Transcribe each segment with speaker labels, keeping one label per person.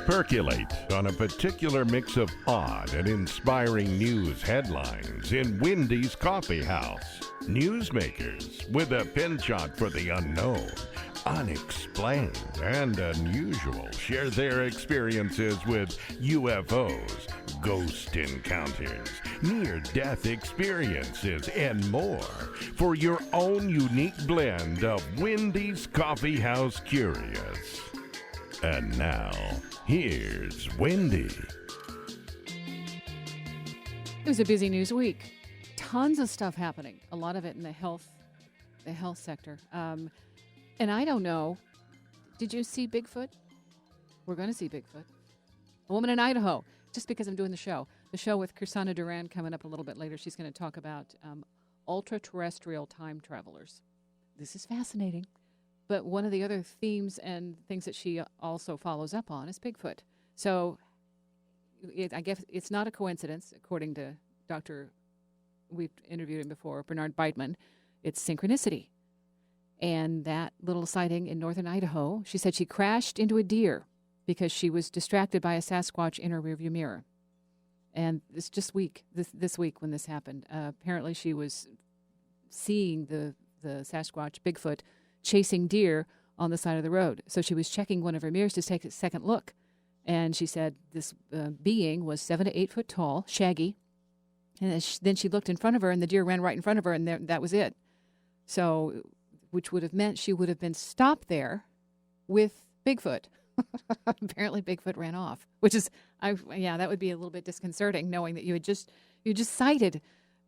Speaker 1: Percolate on a particular mix of odd and inspiring news headlines in Wendy's Coffee House. Newsmakers with a penchant for the unknown, unexplained, and unusual share their experiences with UFOs, ghost encounters, near-death experiences, and more for your own unique blend of Wendy's Coffee House Curious. And now, here's Wendy.
Speaker 2: It was a busy news week. Tons of stuff happening. A lot of it in the health sector. And I don't know. Did you see Bigfoot? We're going to see Bigfoot. A woman in Idaho. Just because I'm doing the show. The show with Krsanna Duran coming up a little bit later. She's going to talk about ultraterrestrial time travelers. This is fascinating. But one of the other themes and things that she also follows up on is Bigfoot. So I guess it's not a coincidence, according to we've interviewed him before, Bernard Beitman. It's synchronicity. And that little sighting in northern Idaho, she said she crashed into a deer because she was distracted by a Sasquatch in her rearview mirror. And it's just this week when this happened. Apparently she was seeing the Sasquatch, Bigfoot, chasing deer on the side of the road. So she was checking one of her mirrors to take a second look. And she said this being was 7 to 8 foot tall, shaggy. And then she looked in front of her, and the deer ran right in front of her, and that was it. So, which would have meant she would have been stopped there with Bigfoot. Apparently Bigfoot ran off, which is, that would be a little bit disconcerting, knowing that you just sighted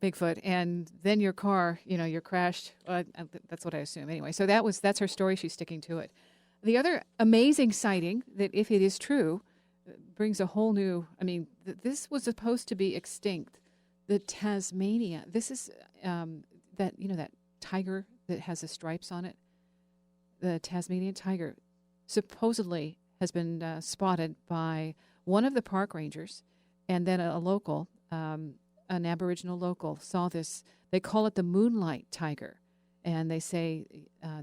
Speaker 2: Bigfoot, and then your car, you're crashed. That's what I assume. Anyway, so that's her story. She's sticking to it. The other amazing sighting that, if it is true, brings a whole new, this was supposed to be extinct. The Tasmania, this is that tiger that has the stripes on it. The Tasmanian tiger supposedly has been spotted by one of the park rangers, and then a local, an Aboriginal local, saw this. They call it the moonlight tiger. And they say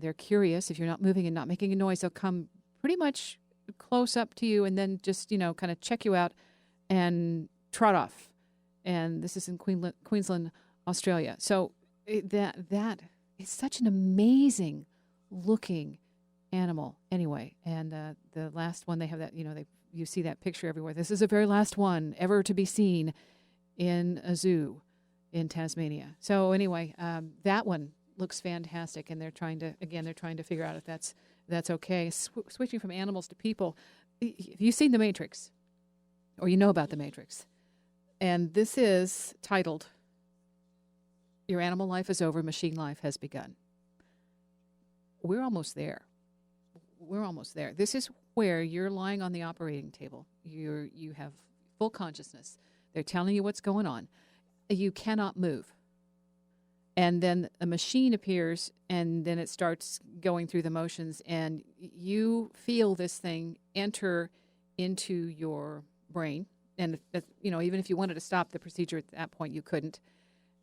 Speaker 2: they're curious. If you're not moving and not making a noise, they'll come pretty much close up to you and then just, kind of check you out and trot off. And this is in Queensland, Australia. So that is such an amazing looking animal anyway. And the last one, they have that, you see that picture everywhere. This is the very last one ever to be seen in a zoo in Tasmania. So anyway, that one looks fantastic, and they're trying to figure out if that's okay. Switching from animals to people, have you seen The Matrix? Or you know about The Matrix? And this is titled, Your Animal Life is Over, Machine Life Has Begun. We're almost there. This is where you're lying on the operating table. You have full consciousness. They're telling you what's going on. You cannot move. And then a machine appears, and then it starts going through the motions, and you feel this thing enter into your brain. And, even if you wanted to stop the procedure at that point, you couldn't.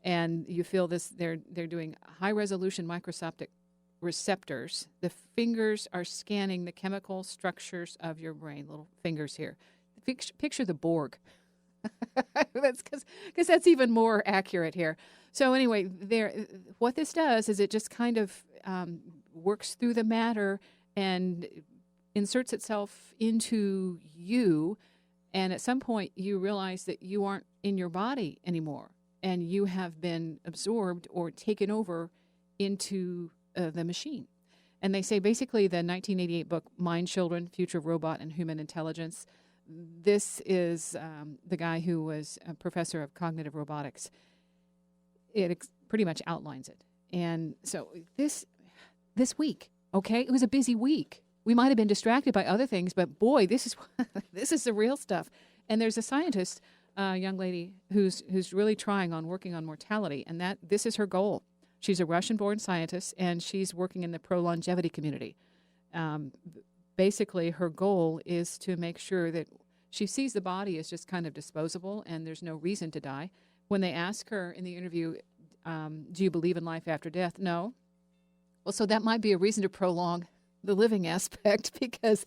Speaker 2: And you feel this, they're doing high-resolution microscopic receptors. The fingers are scanning the chemical structures of your brain, little fingers here. Picture the Borg. That's because that's even more accurate here. So anyway, what this does is it just kind of works through the matter and inserts itself into you, and at some point you realize that you aren't in your body anymore, and you have been absorbed or taken over into the machine. And they say basically the 1988 book, Mind Children, Future of Robot and Human Intelligence, this is the guy who was a professor of cognitive robotics. It pretty much outlines it. And so this week, okay, it was a busy week. We might have been distracted by other things, but boy, this is the real stuff. And there's a scientist, a young lady, who's really working on mortality, and this is her goal. She's a Russian-born scientist, and she's working in the pro-longevity community. Basically, her goal is to make sure that she sees the body as just kind of disposable and there's no reason to die. When they ask her in the interview, do you believe in life after death? No. Well, so that might be a reason to prolong the living aspect, because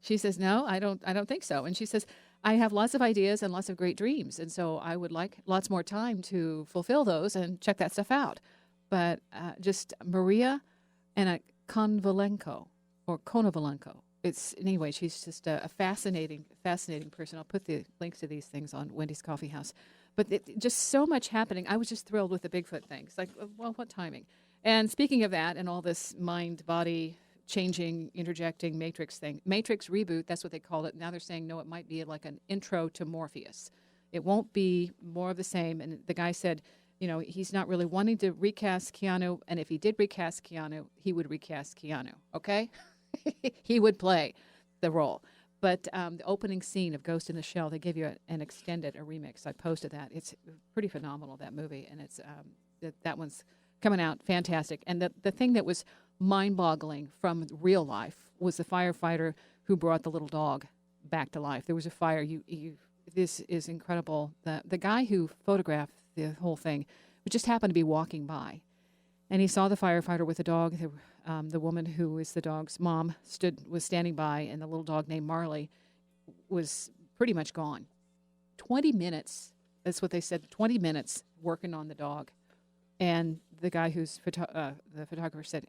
Speaker 2: She says, no, I don't think so. And she says, I have lots of ideas and lots of great dreams. And so I would like lots more time to fulfill those and check that stuff out. But just Maria and Konvalenko or Konovalenko. Anyway, she's just a fascinating person. I'll put the links to these things on Wendy's Coffee House. But just so much happening. I was just thrilled with the Bigfoot thing. It's like, well, what timing? And speaking of that and all this mind-body changing, interjecting Matrix thing, Matrix reboot, that's what they called it. Now they're saying, no, it might be like an intro to Morpheus. It won't be more of the same. And the guy said, he's not really wanting to recast Keanu. And if he did recast Keanu, he would recast Keanu, okay? He would play the role. But the opening scene of Ghost in the Shell, they gave you a remix. I posted that. It's pretty phenomenal, that movie. And it's that one's coming out fantastic. And the thing that was mind-boggling from real life was the firefighter who brought the little dog back to life. There was a fire. This is incredible. The guy who photographed the whole thing just happened to be walking by, and he saw the firefighter with the dog. The woman who is the dog's mom was standing by, and the little dog named Marley was pretty much gone. 20 minutes. That's what they said. 20 minutes working on the dog, and the guy who's the photographer said,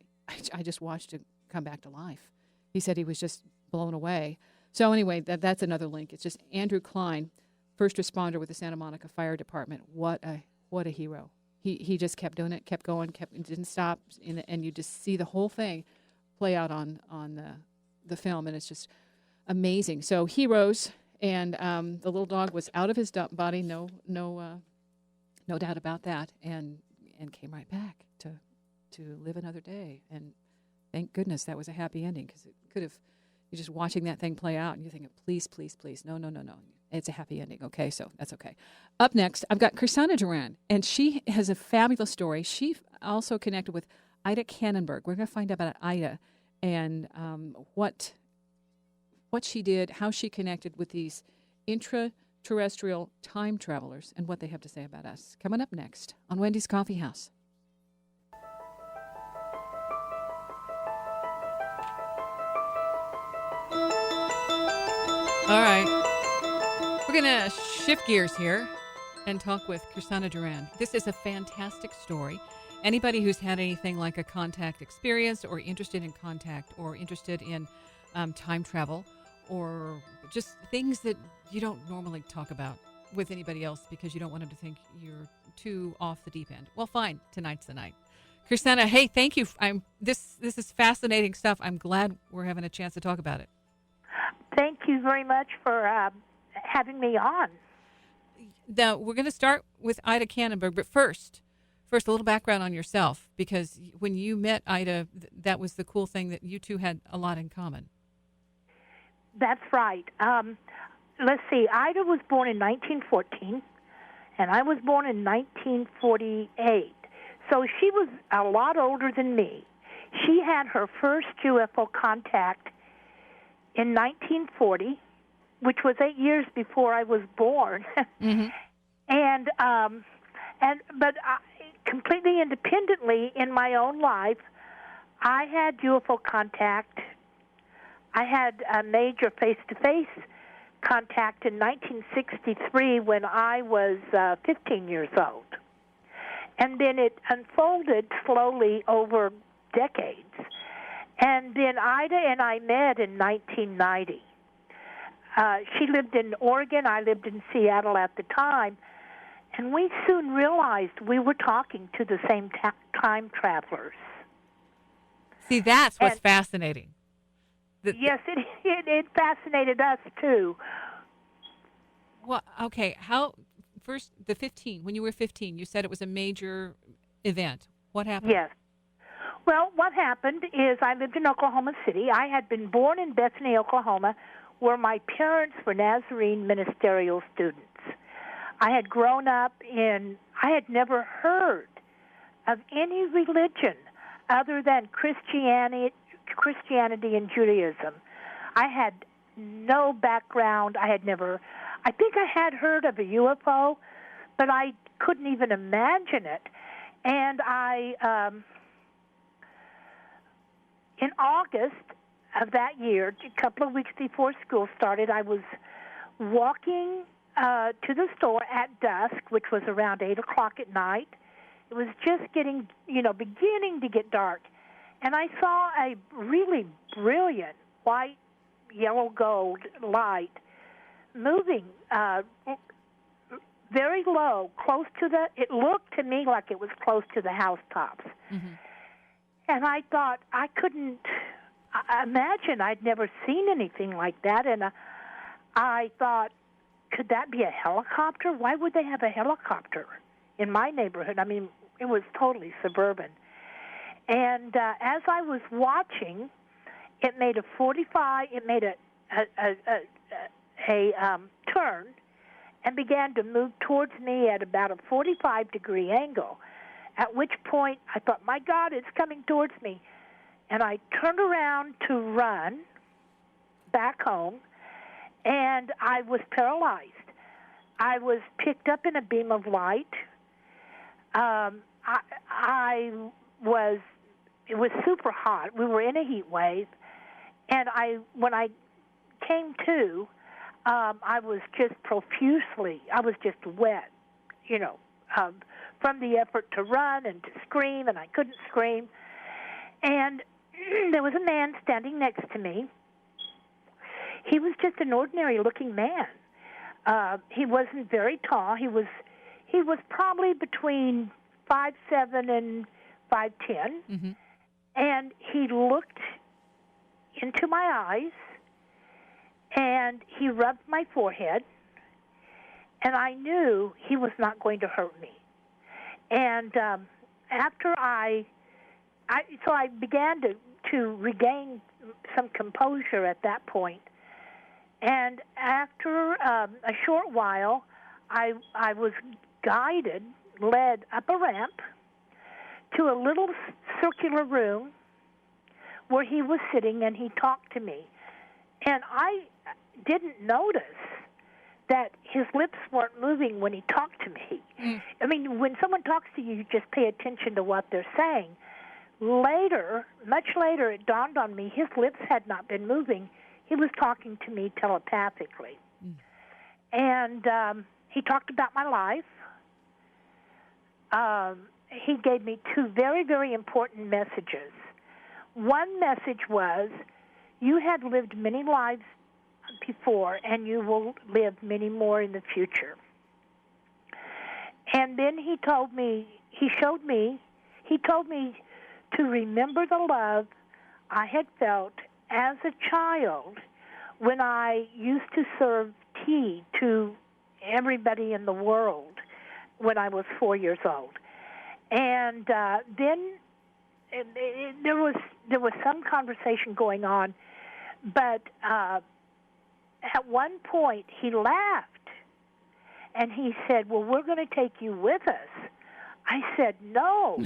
Speaker 2: I just watched it come back to life. He said he was just blown away. So anyway, that's another link. It's just Andrew Klein, first responder with the Santa Monica Fire Department. What a hero. He just kept doing it, kept going, didn't stop, and you just see the whole thing play out on the film, and it's just amazing. So heroes, and the little dog was out of his body, no doubt about that, and came right back to live another day. And thank goodness that was a happy ending, because it could have, you're just watching that thing play out and you're thinking, please, please, please, no. It's a happy ending. Okay, so that's okay. Up next, I've got Krsanna Duran, and she has a fabulous story. She also connected with Ida Kannenberg. We're going to find out about Ida and what she did, how she connected with these intraterrestrial time travelers, and what they have to say about us. Coming up next on Wendy's Coffee House. All right. We're going to shift gears here and talk with Krsanna Duran. This is a fantastic story. Anybody who's had anything like a contact experience, or interested in contact, or interested in time travel, or just things that you don't normally talk about with anybody else because you don't want them to think you're too off the deep end. Well, fine. Tonight's the night. Krsanna, hey, thank you. This is fascinating stuff. I'm glad we're having a chance to talk about it.
Speaker 3: Thank you very much for having me on.
Speaker 2: Now, we're going to start with Ida Kannenberg, but first, a little background on yourself, because when you met Ida, that was the cool thing, that you two had a lot in common.
Speaker 3: That's right. Let's see. Ida was born in 1914, and I was born in 1948. So she was a lot older than me. She had her first UFO contact in 1940, which was 8 years before I was born. Mm-hmm. But completely independently in my own life, I had UFO contact. I had a major face-to-face contact in 1963 when I was 15 years old. And then it unfolded slowly over decades. And then Ida and I met in 1990. She lived in Oregon. I lived in Seattle at the time. And we soon realized we were talking to the same time travelers.
Speaker 2: See, that's what's fascinating.
Speaker 3: Yes, it fascinated us, too.
Speaker 2: Well, okay. First, the 15, when you were 15, you said it was a major event. What happened?
Speaker 3: Yes. Well, what happened is I lived in Oklahoma City. I had been born in Bethany, Oklahoma, where my parents were Nazarene ministerial students. I had grown up I had never heard of any religion other than Christianity and Judaism. I had no background. I think I had heard of a UFO, but I couldn't even imagine it. And in August of that year, a couple of weeks before school started, I was walking to the store at dusk, which was around 8 o'clock at night. It was just getting, beginning to get dark. And I saw a really brilliant white, yellow gold light moving very low, it looked to me like it was close to the housetops.
Speaker 2: Mm-hmm.
Speaker 3: And I thought, I couldn't imagine, I'd never seen anything like that. And I thought, could that be a helicopter? Why would they have a helicopter in my neighborhood? I mean, it was totally suburban. And as I was watching, it made a turn and began to move towards me at about a 45-degree angle, at which point I thought, my God, it's coming towards me. And I turned around to run back home, and I was paralyzed. I was picked up in a beam of light. It was super hot. We were in a heat wave. And when I came to, I was just wet, from the effort to run and to scream, and I couldn't scream. And there was a man standing next to me. He was just an ordinary-looking man. He wasn't very tall. He was probably between 5'7" and 5'10",
Speaker 2: mm-hmm.
Speaker 3: and he looked into my eyes, and he rubbed my forehead, and I knew he was not going to hurt me. And after so I began to regain some composure at that point. And after a short while, I was led up a ramp to a little circular room where he was sitting, and he talked to me. And I didn't notice that his lips weren't moving when he talked to me. Mm. I mean, when someone talks to you, you just pay attention to what they're saying. Much later, it dawned on me his lips had not been moving. He was talking to me telepathically. Mm. And he talked about my life. He gave me two very, very important messages. One message was, you had lived many lives before, and you will live many more in the future. And then he told me to remember the love I had felt as a child when I used to serve tea to everybody in the world when I was 4 years old. And then there was some conversation going on, but at one point he laughed, and he said, well, we're going to take you with us. I said, no,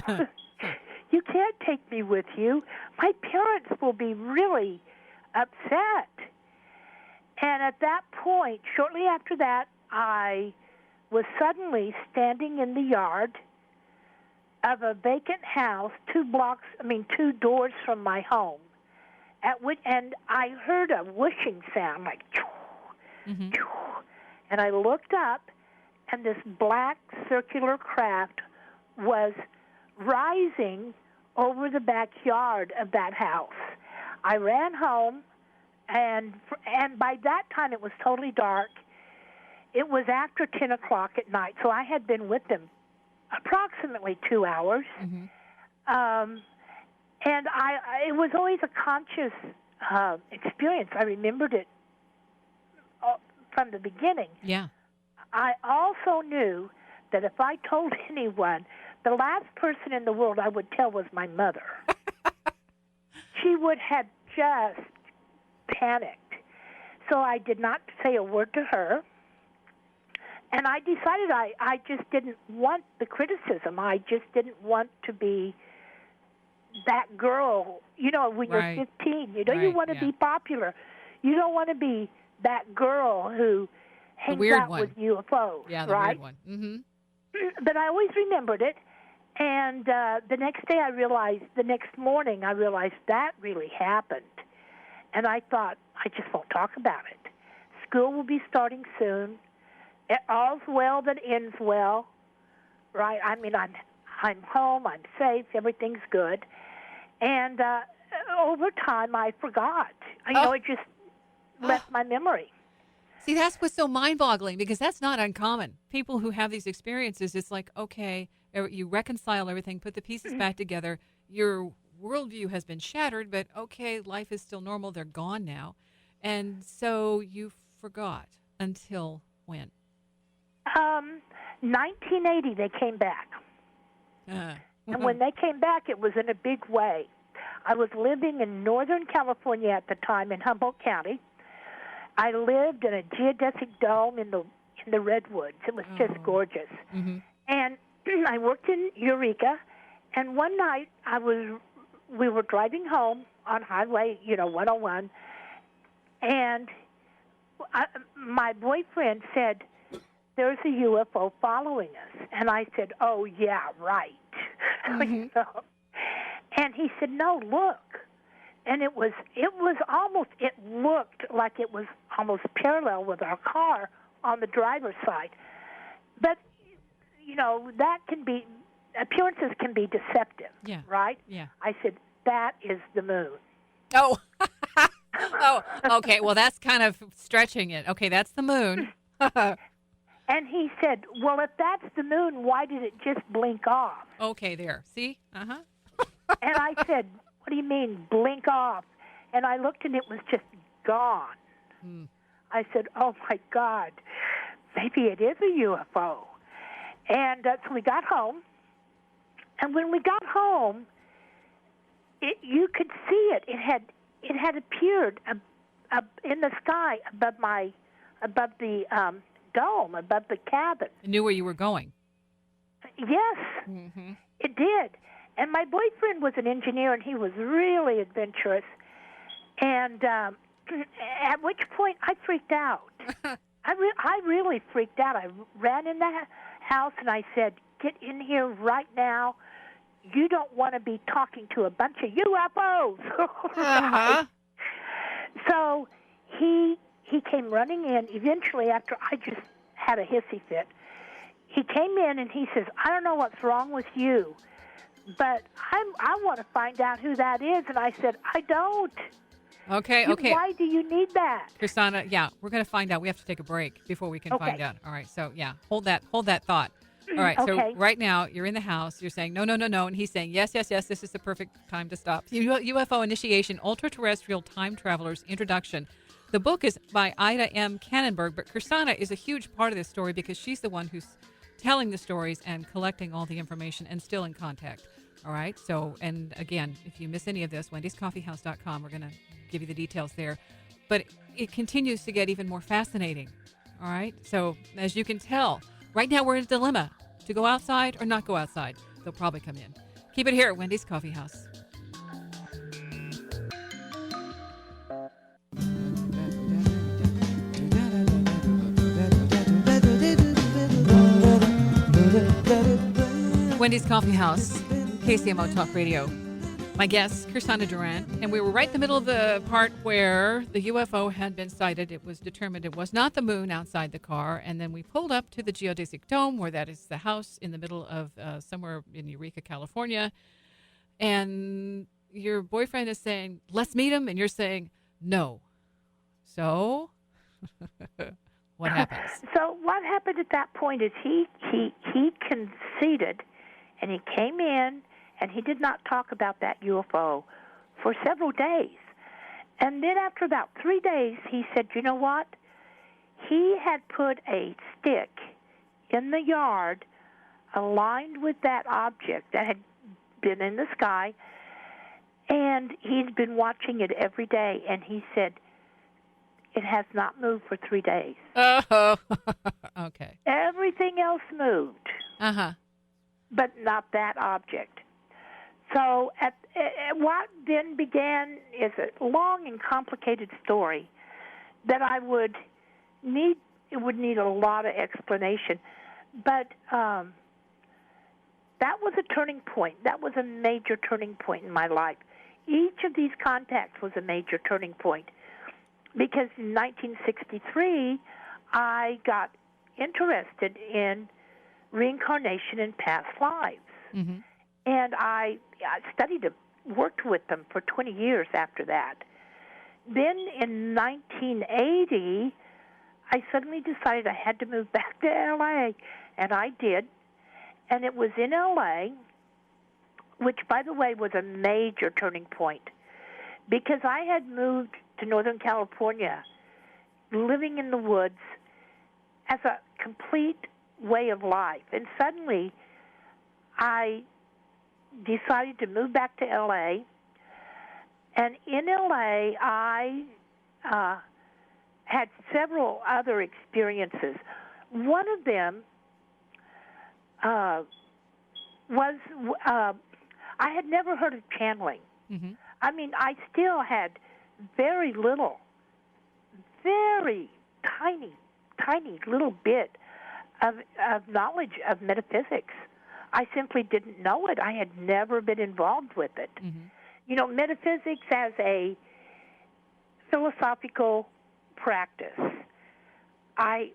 Speaker 3: you can't take me with you. My parents will be really upset. And at that point, shortly after that, I was suddenly standing in the yard of a vacant house 2 doors from my home, and I heard a whooshing sound like choo, mm-hmm. choo, and I looked up, and this black circular craft was rising over the backyard of that house. I ran home, and by that time it was totally dark. It was after 10 o'clock at night, so I had been with them approximately 2 hours. Mm-hmm. And it was always a conscious experience. I remembered it from the beginning.
Speaker 2: Yeah.
Speaker 3: I also knew that if I told anyone, the last person in the world I would tell was my mother. She would have just panicked. So I did not say a word to her. And I decided I just didn't want the criticism. I just didn't want to be that girl. When
Speaker 2: right.
Speaker 3: you're 15, you want to be popular. You don't want to be that girl who hangs out with UFOs,
Speaker 2: yeah, the
Speaker 3: right?
Speaker 2: Weird one. Mm-hmm.
Speaker 3: But I always remembered it. And the next morning, I realized that really happened. And I thought, I just won't talk about it. School will be starting soon. All's well that ends well, right? I mean, I'm home, I'm safe, everything's good. And over time, I forgot. It just left my memory.
Speaker 2: See, that's what's so mind-boggling, because that's not uncommon. People who have these experiences, it's like, okay, you reconcile everything, put the pieces back together. Your worldview has been shattered, but okay, life is still normal. They're gone now. And so you forgot until when?
Speaker 3: 1980, they came back. And when they came back, it was in a big way. I was living in Northern California at the time in Humboldt County. I lived in a geodesic dome in the redwoods. It was just gorgeous.
Speaker 2: Mm-hmm.
Speaker 3: And I worked in Eureka, and one night we were driving home on Highway 101, and my boyfriend said, "There's a UFO following us." And I said, "Oh, yeah, right."
Speaker 2: Mm-hmm.
Speaker 3: And he said, "No, look." And it looked like it was almost parallel with our car on the driver's side. But, appearances can be deceptive, right?
Speaker 2: Yeah.
Speaker 3: I said, "That is the moon."
Speaker 2: Oh, okay. Well, that's kind of stretching it. Okay, that's the moon.
Speaker 3: And he said, "Well, if that's the moon, why did it just blink off?"
Speaker 2: Okay, there. See?
Speaker 3: And I said, "What do you mean, blink off?" And I looked, and it was just gone. I said, "Oh, my God, maybe it is a UFO." And so we got home. And when we got home, you could see it. It had appeared in the sky above the dome, above the cabin.
Speaker 2: I knew where you were going.
Speaker 3: Yes, It did. And my boyfriend was an engineer, and he was really adventurous. And at which point I freaked out. I really freaked out. I ran in the house, and I said, "Get in here right now. You don't want to be talking to a bunch of UFOs." Right? So he came running in. Eventually, after I just had a hissy fit, he came in and he says, "I don't know what's wrong with you, but I want to find out who that is." And I said, "I don't."
Speaker 2: Okay.
Speaker 3: Why do you need that?
Speaker 2: Krsanna, yeah, we're going to find out. We have to take a break before we can find out. All right. So, yeah, hold that thought. All right.
Speaker 3: Okay.
Speaker 2: So right now you're in the house. You're saying, no. And he's saying, yes. This is the perfect time to stop. UFO Initiation, Ultraterrestrial Time Travelers Introduction. The book is by Ida M. Kannenberg, but Krsanna is a huge part of this story because she's the one who's telling the stories and collecting all the information and still in contact. All right. So, and again, if you miss any of this, wendyscoffeehouse.com, we're going to give you the details there. But it continues to get even more fascinating. All right. So, as you can tell, right now we're in a dilemma to go outside or not go outside. They'll probably come in. Keep it here at Wendy's Coffee House. Wendy's Coffee House, KCMO Talk Radio. My guest, Krsanna Duran, and we were right in the middle of the part where the UFO had been sighted. It was determined it was not the moon outside the car, and then we pulled up to the geodesic dome, where that is the house in the middle of somewhere in Eureka, California, and your boyfriend is saying, "Let's meet him," and you're saying, "No." So, what happens?
Speaker 3: So what happened at that point is he conceded, and he came in, and he did not talk about that UFO for several days. And then after about 3 days, he said, "You know what?" He had put a stick in the yard aligned with that object that had been in the sky, and he'd been watching it every day, and he said, "It has not moved for 3 days."
Speaker 2: Oh, okay.
Speaker 3: Everything else moved. But not that object. So what then began is a long and complicated story that would need a lot of explanation. But that was a turning point. That was a major turning point in my life. each of these contacts was a major turning point because in 1963, I got interested in reincarnation in past lives.
Speaker 2: Mm-hmm.
Speaker 3: And I studied them, worked with them for 20 years after that. Then in 1980, I suddenly decided I had to move back to L.A., and I did. And it was in L.A., which, by the way, was a major turning point, because I had moved to Northern California, living in the woods as a complete way of life. And suddenly, I decided to move back to L.A., and in L.A., I had several other experiences. One of them was I had never heard of channeling.
Speaker 2: Mm-hmm.
Speaker 3: I mean, I still had very little, very tiny little bit of knowledge of metaphysics. I simply didn't know it. I had never been involved with it.
Speaker 2: Mm-hmm.
Speaker 3: You know, metaphysics as a philosophical practice, I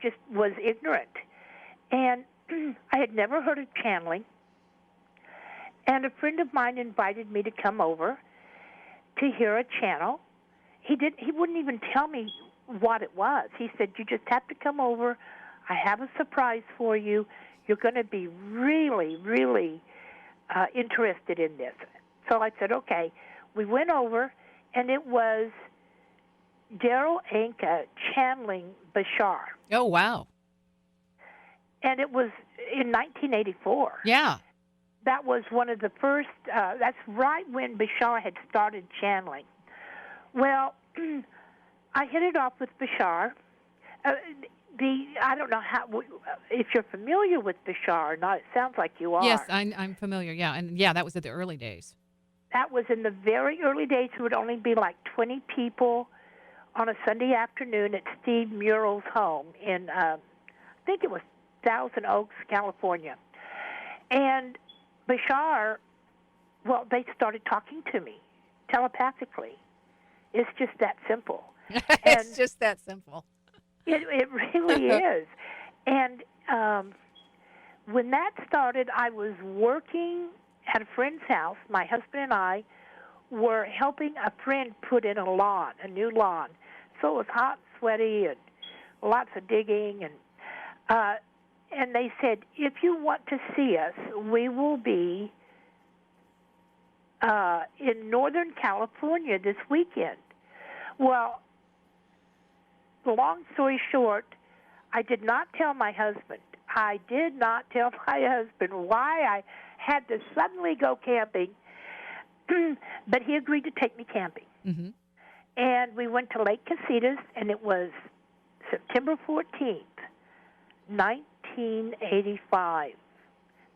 Speaker 3: just was ignorant. And I had never heard of channeling. And a friend of mine invited me to come over to hear a channel. He wouldn't even tell me what it was. He said, "You just have to come over. I have a surprise for you. You're going to be really, really interested in this." So I said, okay. We went over, and it was Daryl Anka channeling Bashar.
Speaker 2: Oh, wow.
Speaker 3: And it was in 1984.
Speaker 2: Yeah.
Speaker 3: That was one of the first, that's right when Bashar had started channeling. Well, I hit it off with Bashar. I don't know if you're familiar with Bashar or not. It sounds like you are.
Speaker 2: Yes, I'm familiar, yeah. And, yeah, that was at the early days.
Speaker 3: That was in the very early days. It would only be like 20 people on a Sunday afternoon at Steve Murrell's home in, I think it was Thousand Oaks, California. And Bashar, well, they started talking to me telepathically. It's just that simple.
Speaker 2: It's just that simple.
Speaker 3: It really is. And when that started, I was working at a friend's house. My husband and I were helping a friend put in a new lawn. So it was hot and sweaty and lots of digging. And they said, if you want to see us, we will be in Northern California this weekend. Well, long story short, I did not tell my husband. I did not tell my husband why I had to suddenly go camping, but he agreed to take me camping.
Speaker 2: Mm-hmm.
Speaker 3: And we went to Lake Casitas, and it was September 14th, 1985.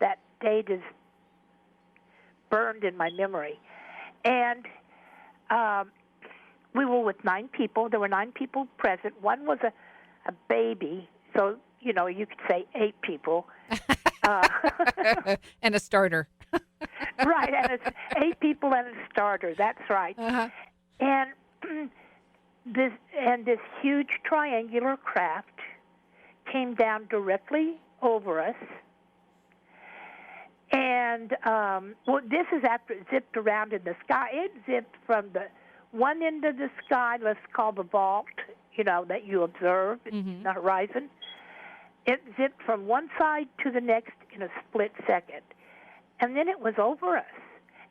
Speaker 3: That date is burned in my memory. And we were with 9 people. There were 9 people present. One was a baby, so, you know, you could say 8 people.
Speaker 2: And a starter.
Speaker 3: Right, and it's 8 people and a starter. That's right.
Speaker 2: Uh-huh.
Speaker 3: And this huge triangular craft came down directly over us. And, well, this is after it zipped around in the sky. It zipped from the one end of the sky, let's call the vault, you know, that you observe in the horizon. It zipped from one side to the next in a split second. And then it was over us.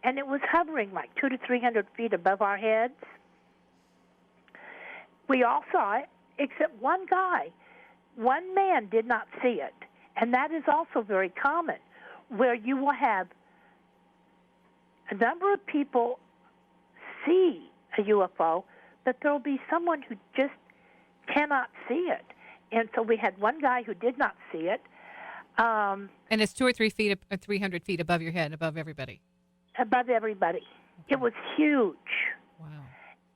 Speaker 3: And it was hovering like 200 to 300 feet above our heads. We all saw it, except one guy. One man did not see it. And that is also very common, where you will have a number of people see a UFO, but there will be someone who just cannot see it. And so we had one guy who did not see it.
Speaker 2: And it's 2 or 3 feet, 300 feet above your head, above everybody.
Speaker 3: Above everybody. Okay. It was huge.
Speaker 2: Wow.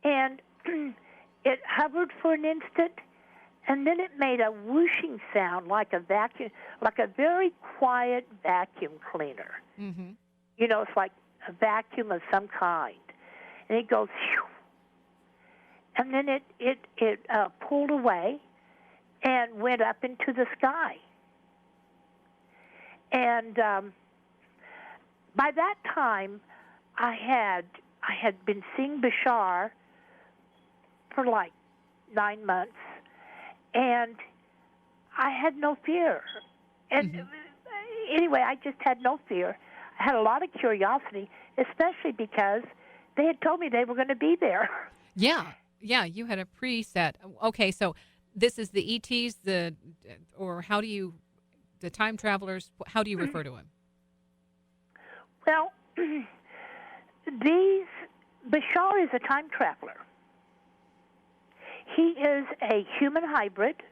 Speaker 3: And it hovered for an instant, and then it made a whooshing sound like a vacuum, like a very quiet vacuum cleaner.
Speaker 2: Mm-hmm.
Speaker 3: You know, it's like a vacuum of some kind. and it goes, phew, and then it pulled away and went up into the sky. And by that time, I had been seeing Bashar for like 9 months, and I had no fear. And anyway, I just had no fear. I had a lot of curiosity, especially because they had told me they were going to be there.
Speaker 2: Yeah, you had a preset. Okay, so this is the ETs, the time travelers, how do you refer to them?
Speaker 3: Well, Bashar is a time traveler. He is a human hybrid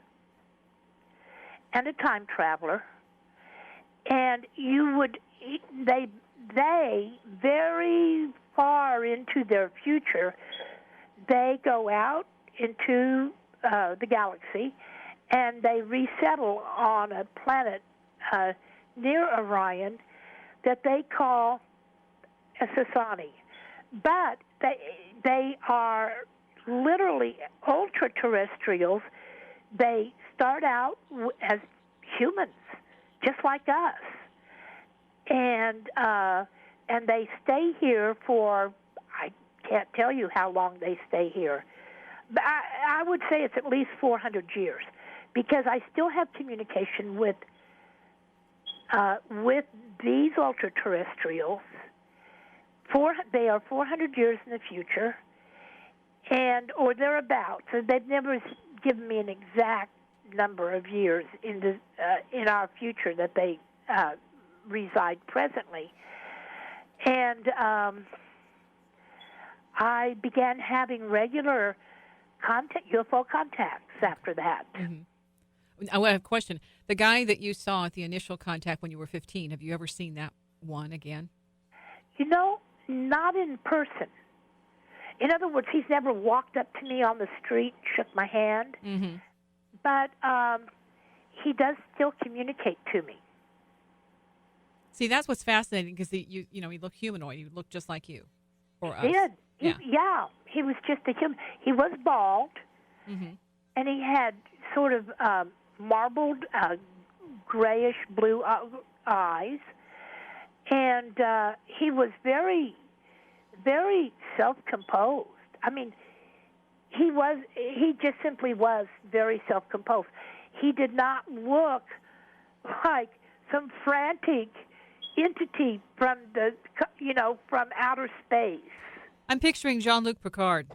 Speaker 3: and a time traveler, and they very far into their future, they go out into the galaxy, and they resettle on a planet near Orion that they call Essassani. But they are literally ultraterrestrials. They start out as humans, just like us, and they stay here for, I can't tell you how long they stay here. But I would say it's at least 400 years, because I still have communication with these ultraterrestrials. They are 400 years in the future, or thereabouts. So they've never given me an exact number of years in our future that they reside presently. And I began having regular UFO contacts after that.
Speaker 2: Mm-hmm. I have a question. The guy that you saw at the initial contact when you were 15, have you ever seen that one again?
Speaker 3: Not in person. In other words, he's never walked up to me on the street, shook my hand.
Speaker 2: Mm-hmm.
Speaker 3: But he does still communicate to me.
Speaker 2: See, that's what's fascinating, because he looked humanoid. He looked just like you, or us.
Speaker 3: He did.
Speaker 2: Yeah.
Speaker 3: He was just a human. He was bald, and he had sort of marbled, grayish blue eyes, and he was very, very self-composed. I mean, he just simply was very self-composed. He did not look like some frantic entity from from outer space.
Speaker 2: I'm picturing Jean-Luc Picard.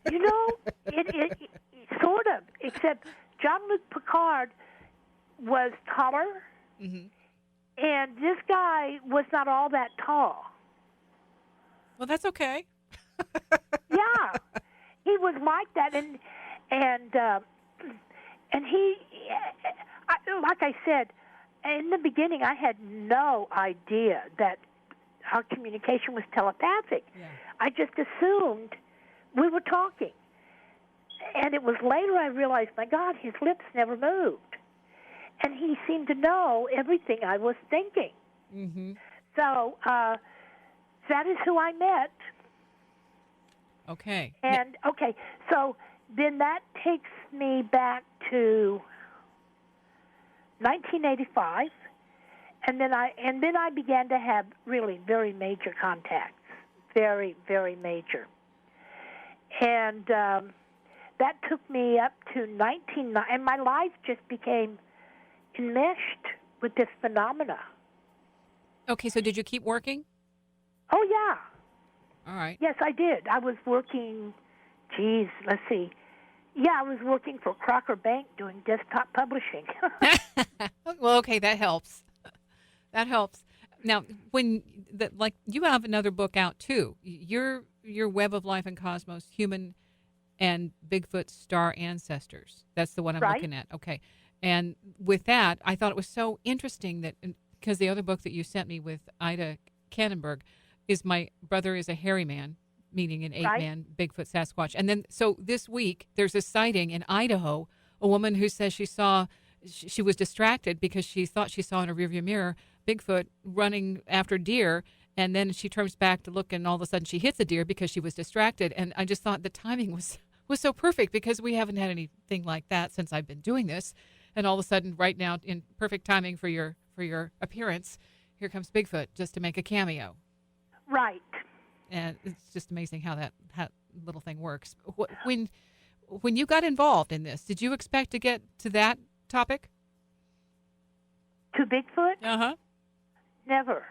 Speaker 3: It sort of, except Jean-Luc Picard was taller, and this guy was not all that tall.
Speaker 2: Well, that's okay.
Speaker 3: Yeah, he was like that, and he, like I said, in the beginning, I had no idea that our communication was telepathic. Yeah. I just assumed we were talking. And it was later I realized, my God, his lips never moved. And he seemed to know everything I was thinking. Mm-hmm. So that is who I met.
Speaker 2: Okay.
Speaker 3: And, so then that takes me back to 1985. And then I began to have really very major contacts, very, very major. And that took me up to and my life just became enmeshed with this phenomena.
Speaker 2: Okay, so did you keep working?
Speaker 3: Oh, yeah.
Speaker 2: All right.
Speaker 3: Yes, I did. I was working, let's see. Yeah, I was working for Crocker Bank doing desktop publishing.
Speaker 2: Well, okay, that helps. That helps. Now, you have another book out too. Your Web of Life and Cosmos, Human and Bigfoot Star Ancestors. That's the one I'm looking at. Okay. And with that, I thought it was so interesting that, because the other book that you sent me with Ida Kannenberg is My Brother is a Hairy Man, meaning an 8-man Bigfoot Sasquatch. And then, so this week, there's a sighting in Idaho, a woman who says she was distracted because she thought she saw in a rearview mirror Bigfoot running after deer, And then she turns back to look, and all of a sudden she hits a deer because she was distracted. And I just thought the timing was so perfect, because we haven't had anything like that since I've been doing this. And all of a sudden, right now, in perfect timing for your appearance, here comes Bigfoot just to make a cameo.
Speaker 3: Right.
Speaker 2: And it's just amazing how that little thing works. When you got involved in this, did you expect to get to that topic?
Speaker 3: To Bigfoot?
Speaker 2: Uh-huh.
Speaker 3: Never.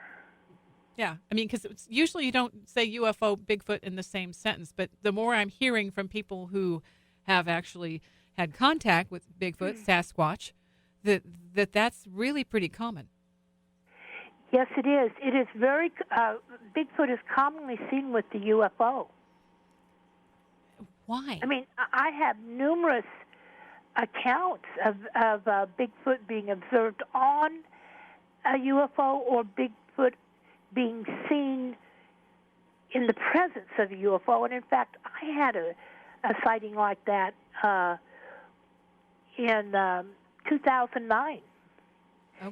Speaker 2: Yeah. I mean, because usually you don't say UFO, Bigfoot in the same sentence, but the more I'm hearing from people who have actually had contact with Bigfoot, Sasquatch, that's really pretty common.
Speaker 3: Yes, it is. It is very, Bigfoot is commonly seen with the UFO.
Speaker 2: Why?
Speaker 3: I mean, I have numerous accounts of Bigfoot being observed on a UFO, or Bigfoot being seen in the presence of a UFO. And in fact, I had a sighting like that in 2009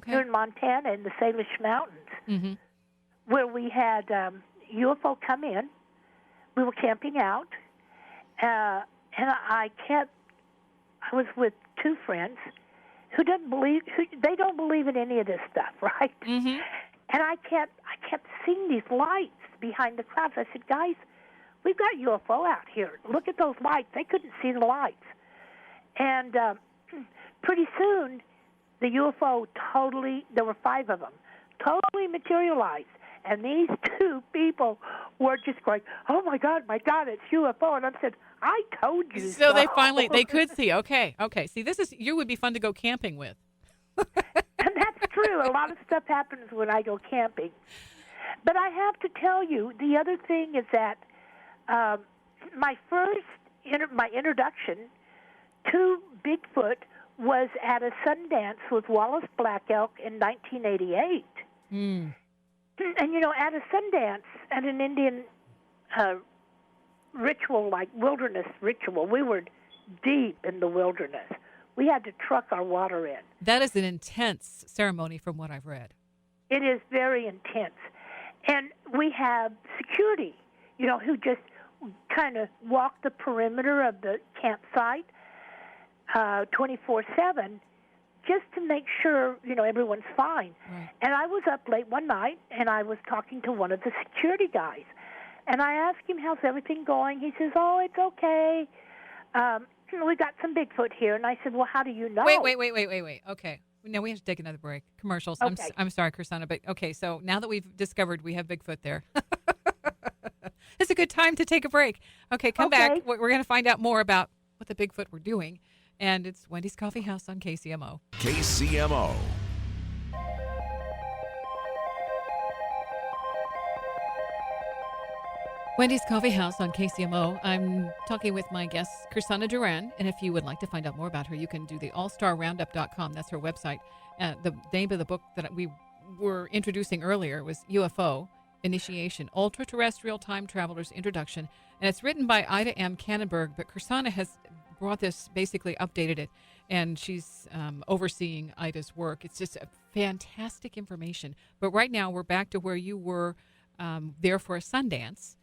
Speaker 3: here in Montana in the Salish Mountains, where we had UFO come in. We were camping out, and I was with two friends who don't believe in any of this stuff, right? Mm-hmm. And I kept seeing these lights behind the clouds. I said, guys, we've got UFO out here. Look at those lights. They couldn't see the lights. And pretty soon, the UFO there were 5 of them, totally materialized. And these two people were just going, oh, my God, it's UFO. And I said, I told you so.
Speaker 2: So they could see. Okay. See, you would be fun to go camping with.
Speaker 3: And that's true. A lot of stuff happens when I go camping. But I have to tell you, the other thing is that my introduction to Bigfoot was at a Sundance with Wallace Black Elk in 1988. Mm. And, at a Sundance, at an Indian ritual, like wilderness ritual, we were deep in the wilderness. We had to truck our water in.
Speaker 2: That is an intense ceremony from what I've read.
Speaker 3: It is very intense. And we have security, who just kind of walk the perimeter of the campsite 24/7 just to make sure, everyone's fine. Right. And I was up late one night, and I was talking to one of the security guys. And I asked him, how's everything going? He says, oh, it's okay. We got some Bigfoot here. And I said, well, how do you know?
Speaker 2: Wait. Okay. No, we have to take another break. Commercials. Okay. I'm sorry, Krsanna, but okay, so now that we've discovered we have Bigfoot there, it's a good time to take a break. Okay, come back. We're going to find out more about what the Bigfoot were doing. And it's Wendy's Coffee House on KCMO.
Speaker 1: KCMO.
Speaker 2: Wendy's Coffee House on KCMO. I'm talking with my guest, Krsanna Duran, and if you would like to find out more about her, you can do the allstarroundup.com. That's her website. The name of the book that we were introducing earlier was UFO Initiation, Ultraterrestrial Time Traveler's Introduction, and it's written by Ida M. Kannenberg, but Krsanna has brought this, basically updated it, and she's overseeing Ida's work. It's just fantastic information. But right now, we're back to where you were there for a Sundance,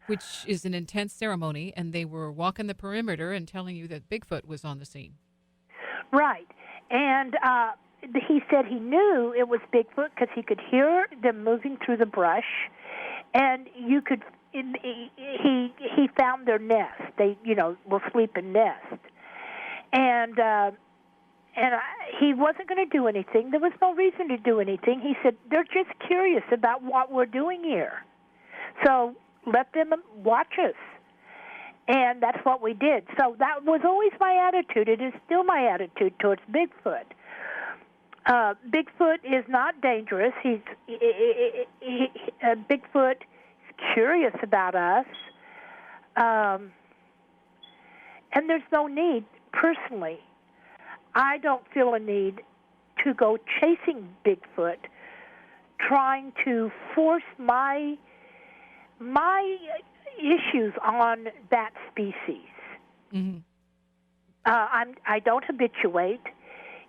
Speaker 2: which is an intense ceremony, and they were walking the perimeter and telling you that Bigfoot was on the scene.
Speaker 3: Right. And he said he knew it was Bigfoot because he could hear them moving through the brush, and you could. He found their nest. They, will sleep in nest, and he wasn't going to do anything. There was no reason to do anything. He said they're just curious about what we're doing here, so let them watch us. And that's what we did. So that was always my attitude. It is still my attitude towards Bigfoot. Bigfoot is not dangerous. Bigfoot is curious about us. And there's no need, personally. I don't feel a need to go chasing Bigfoot, trying to force my issues on that species. Mm-hmm. I don't habituate.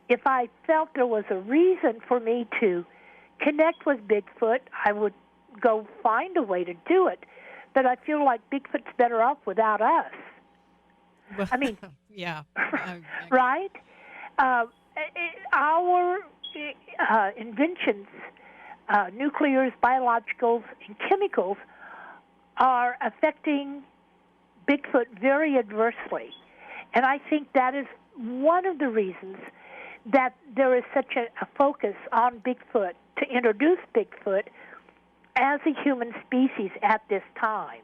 Speaker 3: If I felt there was a reason for me to connect with Bigfoot, I would go find a way to do it. But I feel like Bigfoot's better off without us.
Speaker 2: Well,
Speaker 3: I mean,
Speaker 2: yeah.
Speaker 3: Right? Our inventions, nuclears, biologicals, and chemicals, are affecting Bigfoot very adversely. And I think that is one of the reasons that there is such a focus on Bigfoot, to introduce Bigfoot as a human species at this time.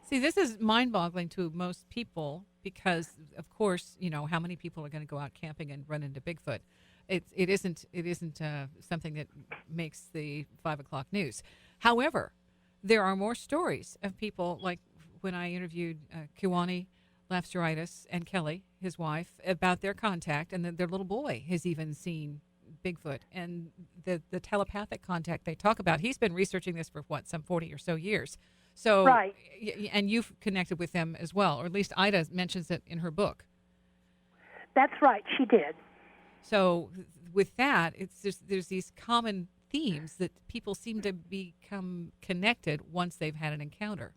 Speaker 2: See, this is mind-boggling to most people because, of course, how many people are going to go out camping and run into Bigfoot? It isn't something that makes the 5 o'clock news. However, there are more stories of people, like when I interviewed Kiwani Lafsteritis and Kelly, his wife, about their contact, and their little boy has even seen Bigfoot, and the telepathic contact they talk about. He's been researching this for some 40 or so years. So,
Speaker 3: right.
Speaker 2: And you've connected with them as well, or at least Ida mentions it in her book.
Speaker 3: That's right, she did.
Speaker 2: So with that, there's these common themes that people seem to become connected once they've had an encounter.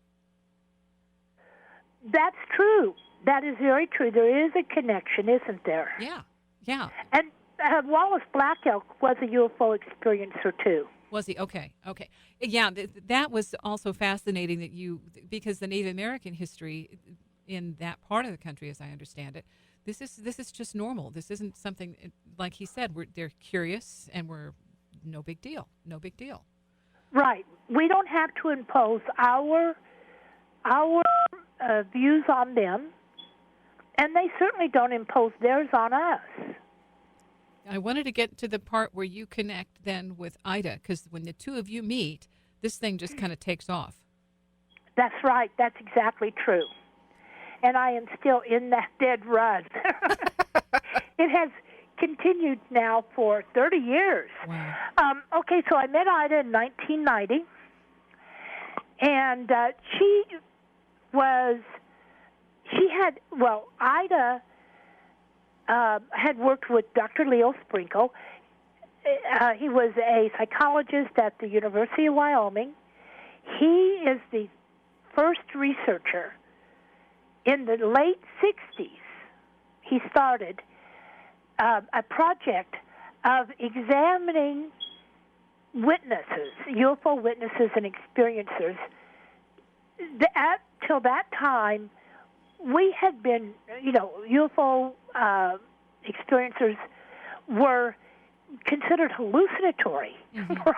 Speaker 3: That's true. That is very true. There is a connection, isn't there?
Speaker 2: Yeah.
Speaker 3: And Wallace Black Elk was a UFO experiencer, too.
Speaker 2: Was he? Okay. Yeah, that was also fascinating because the Native American history in that part of the country, as I understand it, this is just normal. This isn't something, like he said, they're curious and we're no big deal.
Speaker 3: Right. We don't have to impose our views on them, and they certainly don't impose theirs on us.
Speaker 2: I wanted to get to the part where you connect then with Ida, because when the two of you meet, this thing just kind of takes off.
Speaker 3: That's right. That's exactly true. And I am still in that dead run. It has continued now for 30 years.
Speaker 2: Wow.
Speaker 3: Okay, so I met Ida in 1990, and Ida had worked with Dr. Leo Sprinkle. He was a psychologist at the University of Wyoming. He is the first researcher in the late 60s. He started a project of examining witnesses, UFO witnesses and experiencers. Till that time, we had been, UFO experiencers were considered hallucinatory,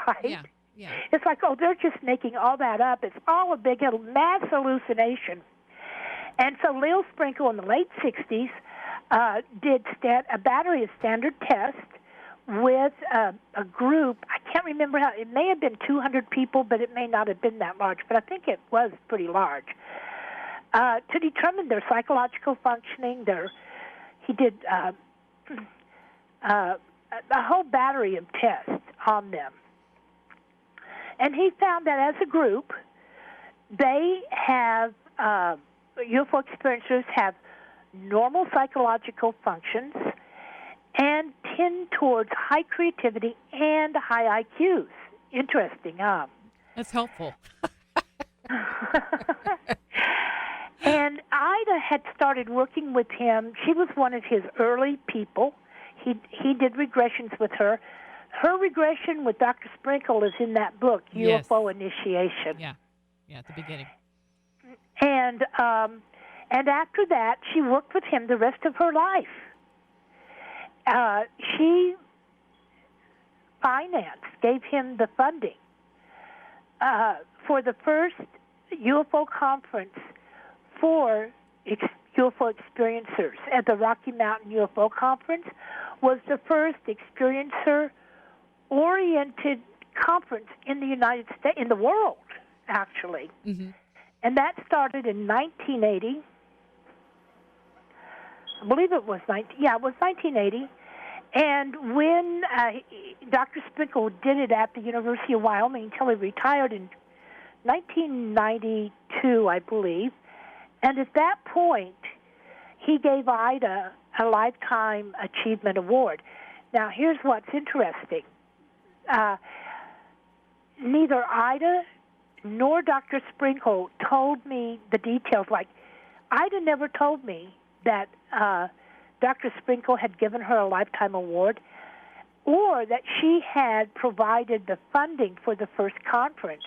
Speaker 3: right?
Speaker 2: Yeah.
Speaker 3: It's like, they're just making all that up. It's all a big mass hallucination. And so Leo Sprinkle in the late 60s did a battery of standard tests with a group. I can't remember how. It may have been 200 people, but it may not have been that large. But I think it was pretty large. To determine their psychological functioning, he did a whole battery of tests on them. And he found that as a group, they have, UFO experiencers have normal psychological functions and tend towards high creativity and high IQs. Interesting, huh?
Speaker 2: That's helpful.
Speaker 3: And Ida had started working with him. She was one of his early people. He did regressions with her. Her regression with Dr. Sprinkle is in that book, UFO Initiation.
Speaker 2: Yeah, at the beginning.
Speaker 3: And after that, she worked with him the rest of her life. She gave him the funding for the first UFO conference for UFO experiencers. At the Rocky Mountain UFO Conference was the first experiencer-oriented conference in the United States, in the world, actually.
Speaker 2: Mm-hmm.
Speaker 3: And that started in 1980. I believe it was 1980. And when Dr. Sprinkle did it at the University of Wyoming until he retired in 1992, I believe. And at that point, he gave Ida a Lifetime Achievement Award. Now, here's what's interesting. neither Ida nor Dr. Sprinkle told me the details. Like, Ida never told me that Dr. Sprinkle had given her a lifetime award or that she had provided the funding for the first conference.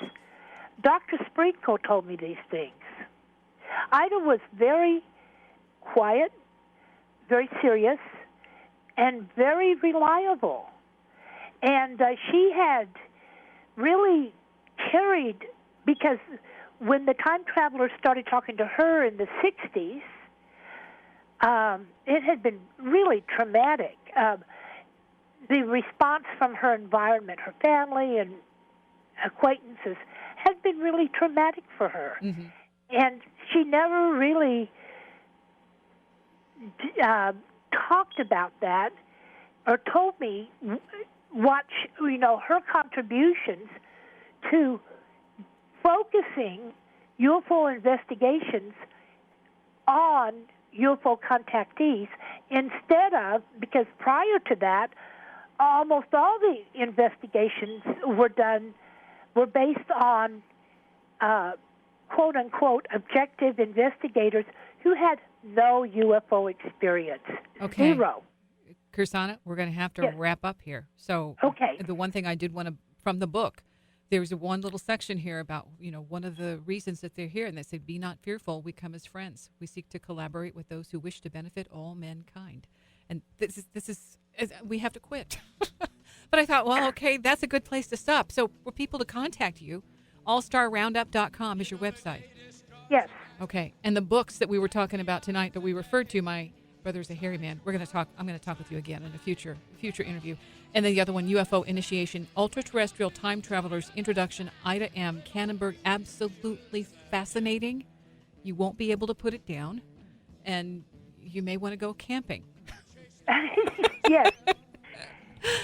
Speaker 3: Dr. Sprinkle told me these things. Ida was very quiet, very serious, and very reliable. And she had really carried, because when the time travelers started talking to her in the 60s, it had been really traumatic. The response from her environment, her family and acquaintances, had been really traumatic for her. Mm-hmm. And she never really talked about that or told me what, her contributions to focusing UFO investigations on UFO contactees instead of, because prior to that, almost all the investigations were based on quote-unquote objective investigators who had no UFO experience.
Speaker 2: Okay.
Speaker 3: Zero.
Speaker 2: Krsanna, we're going to have to wrap up here. So
Speaker 3: okay.
Speaker 2: The one thing I did want to, from the book, there's one little section here about, one of the reasons that they're here, and they say, be not fearful, we come as friends. We seek to collaborate with those who wish to benefit all mankind. And this is we have to quit. But I thought, well, okay, that's a good place to stop. So for people to contact you, allstarroundup.com is your website.
Speaker 3: Yes.
Speaker 2: Okay. And the books that we were talking about tonight that we referred to, My Brother's a Hairy Man, I'm going to talk with you again in a future interview. And then the other one, UFO Initiation, Ultraterrestrial Time Travelers Introduction, Ida M. Kannenberg, absolutely fascinating. You won't be able to put it down. And you may want to go camping.
Speaker 3: Yes.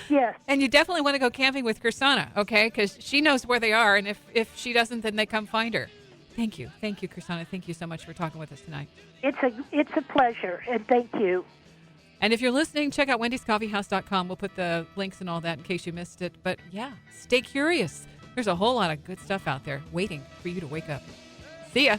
Speaker 3: Yes.
Speaker 2: And you definitely want to go camping with Krsanna, okay? Because she knows where they are, and if she doesn't, then they come find her. Thank you, Krsanna. Thank you so much for talking with us tonight.
Speaker 3: It's a pleasure, and thank you.
Speaker 2: And if you're listening, check out wendyscoffeehouse.com. We'll put the links and all that in case you missed it. But yeah, stay curious. There's a whole lot of good stuff out there waiting for you to wake up. See ya.